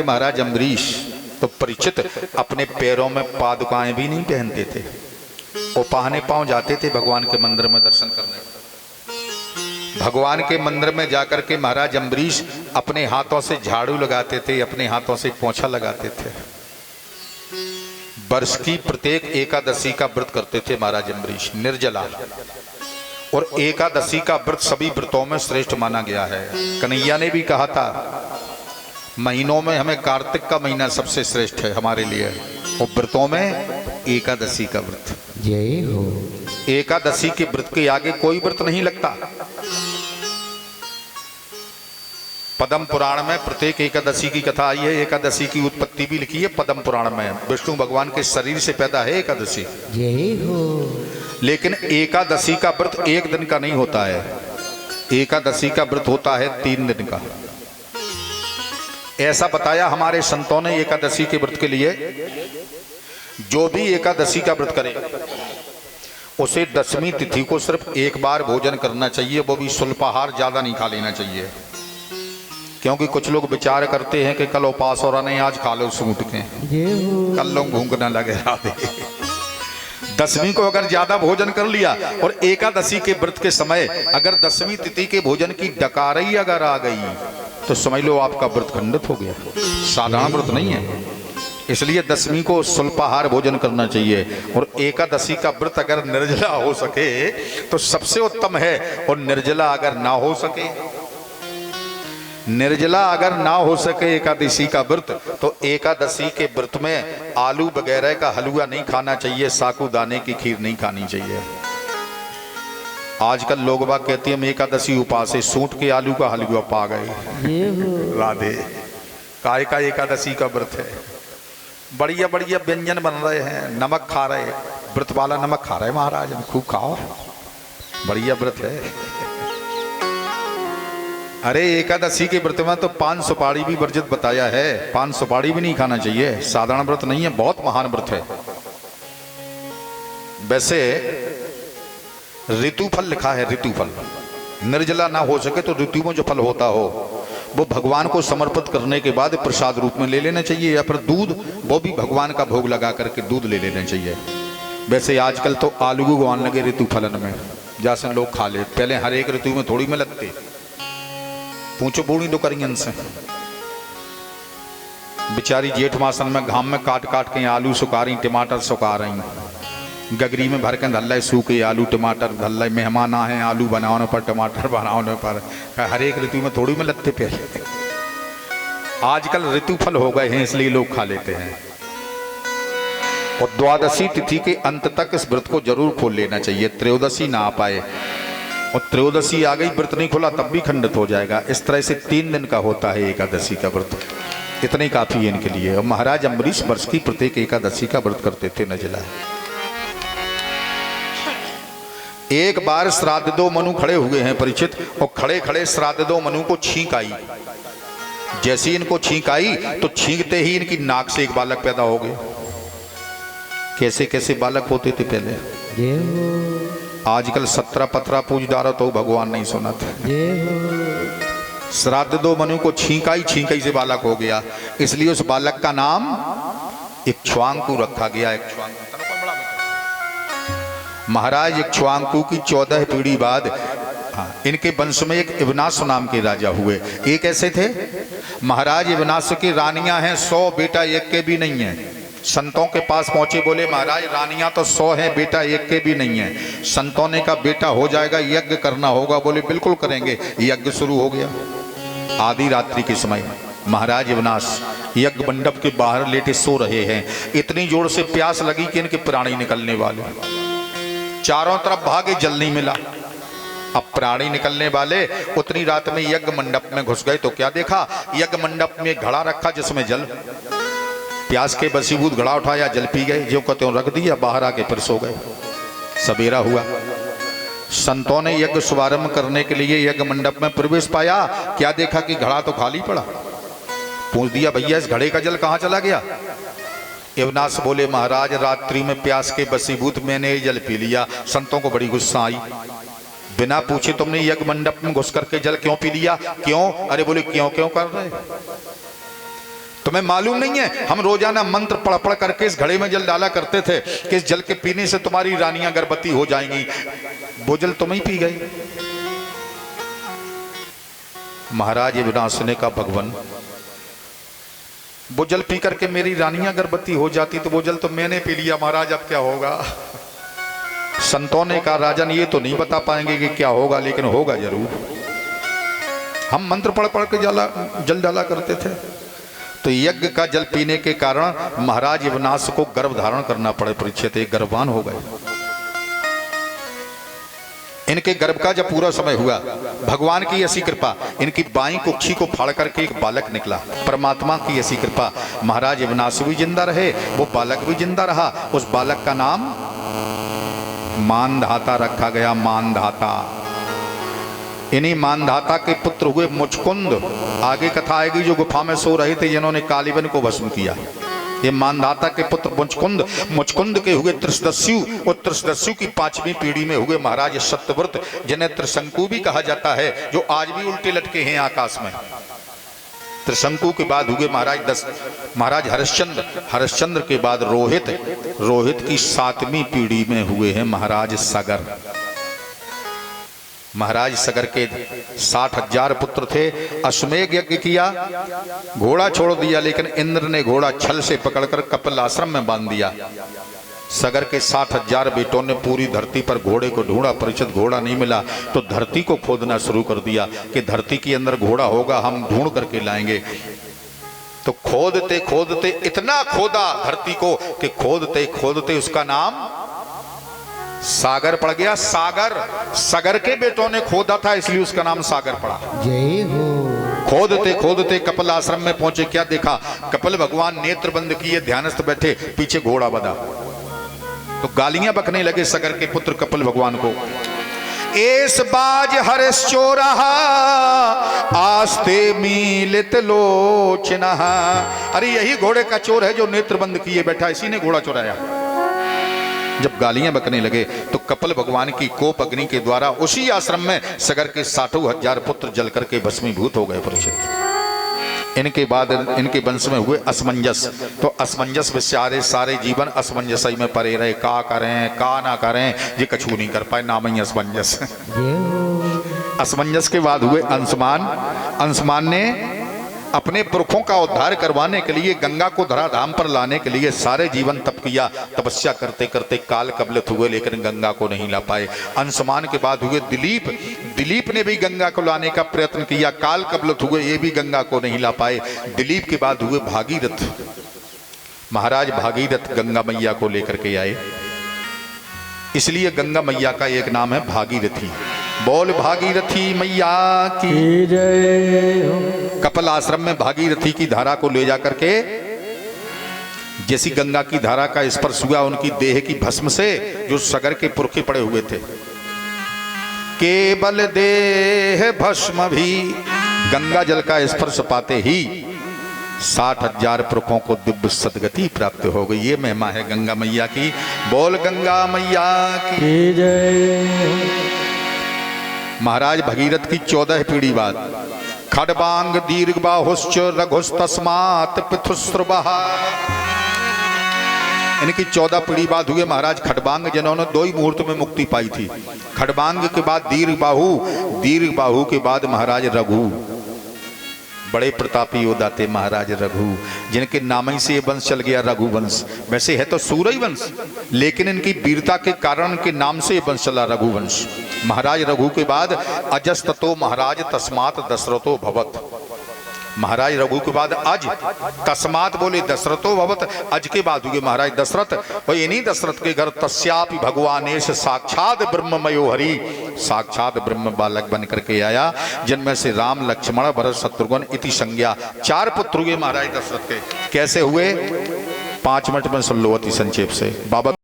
महाराज अम्बरीश तो परीक्षित अपने पैरों में पादुकाएं भी नहीं पहनते थे, वो पहने पांव जाते थे भगवान के मंदिर में दर्शन करने। भगवान के मंदिर में जाकर के महाराज अम्बरीश अपने हाथों से झाड़ू लगाते थे, अपने हाथों से पोंछा लगाते थे। वर्ष की प्रत्येक एकादशी का व्रत करते थे महाराज अम्बरीश, निर्जला। और एकादशी का व्रत सभी व्रतों में श्रेष्ठ माना गया है। कन्हैया ने भी कहा था, महीनों में हमें कार्तिक का महीना सबसे श्रेष्ठ है हमारे लिए, और व्रतों में एकादशी का व्रत। जय हो। एकादशी के व्रत के आगे कोई व्रत नहीं लगता। पद्म पुराण में प्रत्येक एकादशी की कथा आई है, एकादशी की उत्पत्ति भी लिखी है पद्म पुराण में। विष्णु भगवान के शरीर से पैदा है एकादशी। जय हो। लेकिन एकादशी का व्रत एक दिन का नहीं होता है, एकादशी का व्रत होता है 3 दिन का। ऐसा बताया हमारे संतों ने एकादशी के व्रत के लिए। जो भी एकादशी का व्रत करे उसे 10वीं तिथि को सिर्फ एक बार भोजन करना चाहिए, वो भी स्वल्पाहार, ज्यादा नहीं खा लेना चाहिए। क्योंकि कुछ लोग विचार करते हैं कि कल उपास हो रहा नहीं, आज खा लो सूट के, कल लोग भूख न लगे राधे। 10वीं को अगर ज्यादा भोजन कर लिया और एकादशी के व्रत के समय अगर 10वीं तिथि के भोजन की डकारी अगर आ गई तो समझ लो आपका व्रत खंडित हो गया, साधारण व्रत नहीं है। इसलिए 10वीं को स्वल्पाहार भोजन करना चाहिए। और एकादशी का व्रत अगर निर्जला हो सके तो सबसे उत्तम है, और निर्जला अगर ना हो सके, निर्जला अगर ना हो सके एकादशी का व्रत, तो एकादशी के व्रत में आलू वगैरह का हलवा नहीं खाना चाहिए, साबूदाने की खीर नहीं खानी चाहिए। आजकल लोग बात कहते हैं एकादशी उपास है, सूट के आलू का हलवा पा गए राधे। काय का एकादशी का व्रत है, बढ़िया बढ़िया व्यंजन बन रहे हैं, नमक खा रहे, व्रत वाला नमक खा रहे महाराज, खूब खाओ, बढ़िया व्रत है। अरे एकादशी के व्रत में तो 5 सुपारी भी वर्जित बताया है, 5 सुपारी भी नहीं खाना चाहिए, साधारण व्रत नहीं है, बहुत महान व्रत है। वैसे ऋतुफल लिखा है, ऋतुफल निर्जला ना हो सके तो ऋतु में जो फल होता हो वो भगवान को समर्पित करने के बाद प्रसाद रूप में ले लेना चाहिए, या फिर दूध, वो भी भगवान का भोग लगा करके दूध ले लेना चाहिए। वैसे आजकल तो आलू उगाने लगे ऋतुफलन में, जैसे लोग खा ले, पहले हर एक ऋतु में थोड़ी में लगते, पूछो बूढ़ी दो करियन से, बेचारी जेठ मासन में घाम में काट काट के आलू सुखा रही, टमाटर सुखा रही, गगरी में भर के धल्ला सूखे आलू टमाटर, धल्ला मेहमान आए आलू बनाने पर, टमाटर बनाने पर, हर एक ऋतु में थोड़ी में लगते पहले। आजकल ऋतु फल हो गए हैं इसलिए लोग खा लेते हैं। और द्वादशी तिथि के अंत तक इस व्रत को जरूर खोल लेना चाहिए, त्रयोदशी ना आ पाए, और त्रयोदशी आ गई व्रत नहीं खोला तब भी खंडित हो जाएगा। इस तरह से 3 दिन का होता है एकादशी का व्रत, इतने काफी है इनके लिए। और महाराज अम्बरीश वर्ष की प्रत्येक एकादशी का व्रत करते थे निर्जला। एक बार श्राद्ध दो मनु खड़े हुए हैं परीक्षित, और खड़े खड़े श्राद्ध दो मनु को छींक आई। जैसी इनको छींक आई तो छींकते ही इनकी नाक से एक बालक पैदा हो गया। कैसे कैसे बालक होते थे पहले, आजकल 17 पत्रा पूजदार तो भगवान नहीं सुना था। श्राद्ध दो मनु को छींकाई, छींकाई से बालक हो गया, इसलिए उस बालक का नाम इक्ष्वाकु रखा गया। इक्ष्वाकु महाराज इक्ष्वाकु की 14 पीढ़ी बाद इनके वंश में एक इवनास नाम के राजा हुए। ये कैसे थे महाराज, इवनास की रानियां हैं 100, बेटा एक के भी नहीं है। संतों के पास पहुंचे, बोले महाराज रानियां तो 100 हैं, बेटा एक के भी नहीं है। संतों ने कहा बेटा हो जाएगा, यज्ञ करना होगा। बोले बिल्कुल करेंगे। यज्ञ शुरू हो गया। आधी रात्रि के समय महाराज इवनास यज्ञ मंडप के बाहर लेटे सो रहे हैं। इतनी जोर से प्यास लगी कि इनके प्राणी निकलने वाले, चारों तरफ भागे, जल नहीं मिला। अब प्राणी निकलने वाले, उतनी रात में यज्ञ मंडप में घुस गए तो क्या देखा, यज्ञ मंडप में घड़ा रखा जिसमें जल, प्यास के बसीभूत घड़ा उठाया, जल पी गए, जो कहते हो रख दिया, बाहर आके फिर सो गए। सवेरा हुआ, संतों ने यज्ञ शुभारंभ करने के लिए यज्ञ मंडप में प्रवेश पाया, क्या देखा कि घड़ा तो खाली पड़ा। पूछ दिया भैया इस घड़े का जल कहाँ चला गया। इवनास बोले महाराज रात्रि में प्यास के बसीभूत मैंने जल पी लिया। संतों को बड़ी गुस्सा आई, बिना पूछे तुमने यज्ञ मंडप में घुस करके जल क्यों पी लिया, क्यों? अरे बोले क्यों क्यों कर रहे, तुम्हें मालूम नहीं है, हम रोजाना मंत्र पढ़ पढ़ करके इस घड़े में जल डाला करते थे कि इस जल के पीने से तुम्हारी रानियां गर्भवती हो जाएंगी। वो जल तुम ही पी गए। महाराज विनाश ने कहा, भगवान वो जल पी करके मेरी रानियां गर्भवती हो जाती तो वो जल तो मैंने पी लिया महाराज, अब क्या होगा। संतों ने कहा, राजन ये तो नहीं बता पाएंगे कि क्या होगा, लेकिन होगा जरूर। हम मंत्र पढ़ पढ़ के जल डाला करते थे। तो यज्ञ का जल पीने के कारण महाराज विनाश को गर्भ धारण करना पड़े। परीक्षित एक गर्भवान हो गए। इनके गर्भ का जब पूरा समय हुआ, भगवान की ऐसी कृपा, इनकी बाईं कुक्षी को फाड़ करके एक बालक निकला। परमात्मा की ऐसी कृपा, महाराज विनाश भी जिंदा रहे, वो बालक भी जिंदा रहा। उस बालक का नाम मानधाता रखा गया। मानधाता, इन्हीं मानधाता के पुत्र हुए मुचकुंद। आगे कथा आएगी, जो गुफा में सो रहे थे जिन्होंने कालीबन को भस्म किया। ये मानधाता के पुत्र मुचकुंद, मुचकुंद के हुए त्रिशदस्यु। और त्रिशदस्यु की 5वीं पीढ़ी में हुए महाराज सत्यव्रत, जिन्हें त्रिशंकु भी कहा जाता है, जो आज भी उल्टे लटके हैं आकाश में। त्रिशंकु के बाद हुए महाराज हरिश्चंद्र। हरिश्चंद्र के बाद रोहित। रोहित की 7वीं पीढ़ी में हुए हैं महाराज सगर। महाराज सगर के 60,000 पुत्र थे। अश्वमेध यज्ञ किया, घोड़ा छोड़ दिया, लेकिन इंद्र ने घोड़ा छल से पकड़कर कपिल आश्रम में बांध दिया। सगर के 60,000 बेटों ने पूरी धरती पर घोड़े को ढूंढा, परिचित घोड़ा नहीं मिला, तो धरती को खोदना शुरू कर दिया कि धरती के अंदर घोड़ा होगा, हम ढूंढ करके लाएंगे। तो खोदते खोदते इतना खोदा धरती को कि खोदते खोदते उसका नाम सागर पड़ गया। सागर, सगर के बेटों ने खोदा था, इसलिए उसका नाम सागर पड़ा। जय हो। खोदते खोदते कपिल आश्रम में पहुंचे। क्या देखा, कपिल भगवान नेत्र बंद किए, ध्यानस्थ बैठे, पीछे घोड़ा बंधा। तो गालियां बकने लगे सगर के पुत्र कपिल भगवान को। एस बाज हर्ष चोरा आस्ते मीलित लोचना। अरे यही घोड़े का चोर है जो नेत्र बंद किए बैठा, इसी ने घोड़ा चुराया। जब गालियां बकने लगे तो कपिल भगवान की कोप अग्नि के द्वारा उसी आश्रम में सगर के 60,000 पुत्र जल करके भस्मीभूत हो गए। परीक्षित, इनके बाद इनके वंश में हुए असमंजस। तो असमंजस विचारे सारे जीवन असमंजस में पड़े रहे। का करें का ना करें, ये कछु नहीं कर पाए, नाम ही असमंजस। असमंजस के बाद हुए अंशुमान। अंशुमान ने अपने पुरखों का उद्धार करवाने के लिए, गंगा को धराधाम पर लाने के लिए सारे जीवन तप किया। तपस्या करते करते काल कबलित हुए, लेकिन गंगा को नहीं ला पाए। अंशुमान के बाद हुए दिलीप। दिलीप ने भी गंगा को लाने का प्रयत्न किया, काल कबलित हुए, ये भी गंगा को नहीं ला पाए। दिलीप के बाद हुए भागीरथ। महाराज भागीरथ गंगा मैया को लेकर के आए, इसलिए गंगा मैया का एक नाम है भागीरथी। बोल भागीरथी मैया की जय। कपिल आश्रम में भागीरथी की धारा को ले जाकर के, जैसी गंगा की धारा का स्पर्श हुआ उनकी देह की भस्म से, जो सगर के पुरखे पड़े हुए थे, केवल देह भस्म भी गंगा जल का स्पर्श पाते ही 60,000 पुरखों को दिव्य सदगति प्राप्त हो गई। ये महिमा है गंगा मैया की। बोल गंगा मैया की जय। महाराज भगीरथ की 14 पीढ़ी बाद खडबांग दीर्घबाहुश्च रघुस्तस्मात् पितुस्रवः। इनकी 14 पीढ़ी बाद हुए महाराज खडबांग, जिन्होंने 2 ही मुहूर्त में मुक्ति पाई थी। खडबांग के बाद दीर्घबाहु, दीर्घबाहु के बाद महाराज रघु। बड़े प्रतापी योद्धा थे महाराज रघु, जिनके नाम ही से ये वंश चल गया रघुवंश। वैसे है तो सूरज वंश, लेकिन इनकी वीरता के कारण के नाम से ये वंश चला रघुवंश। महाराज रघु के बाद अजस्ततो महाराज तस्मात् दशरथो भवत। महाराज रघु के बाद अज, तस्मात बोले दशरथो भवत, अज के बाद हुए महाराज दशरथ। और इन्हीं दशरथ के घर तस्यापि भगवानेश साक्षात ब्रह्ममयो हरि, साक्षात ब्रह्म बालक बन करके आया, जिनमें से राम लक्ष्मण भरत शत्रुघ्न इति संज्ञा 4 पुत्र हुए महाराज दशरथ के। कैसे हुए, 5 मिनट में सुन लो अति संक्षेप से। बाबा